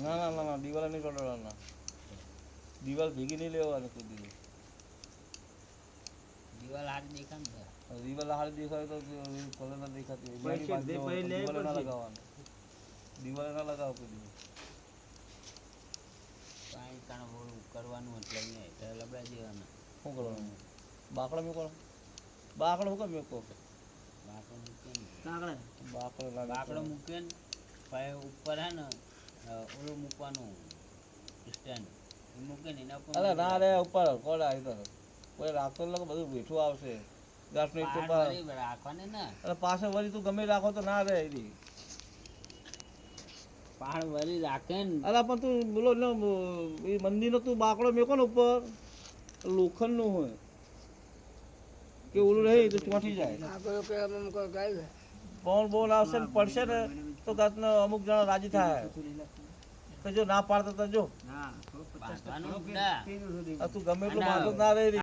ના ના ના ના દિવાલ નહીં ચોટાડવાના, દિવાલ ભેગી નહીં લેવાની કોઈ દિવસ. દિવાલ હાથ દેખાય ને દિવાલ હાલ દેખાય તો કલર ના દેખાતી હોય, પૈસે દિવાલ ના પડશે. લગાવવાનું, દિવાલ ના લગાવો કોઈ દિવસ. કાંઈ કાણ બોલું કરવાનું એટલે નહીં એટલે લબડા દેવાના. શું કરવાનું? બાકડા મૂકો, બાકડો શું કામ મૂકો? બાકડો મૂકે ને કાકડા બાકડો ના બાકડો મૂકે ને પછી ઉપર હે ને ઓલું મૂકવાનું સ્ટેન્ડ મૂકે ને એના અરે ઉપર ના રે ઉપર કોણ આવી તો કોઈ રાખતો એટલે બધું બેઠું આવશે ઘાસનું એક તો પહાડ વળી રાખવાની ને અરે પાછળ વળી તું ગમે રાખો તો ના રે એની. પહાડ વળી રાખે ને અરે પણ તું બોલો ને એ મંદિરનો તું બાકડો મેકો ને ઉપર લોખંડનું હોય કે ઓલું રહે તો ચોંટી જાય. પવન બોન આવશે ને પડશે ને તો ગાતનો અમુક જણા રાજી થાય તો જો ના પાડતો તો જો બાંધવાનું જ ના. આ તું ગમે એટલું બાંધો ના રહે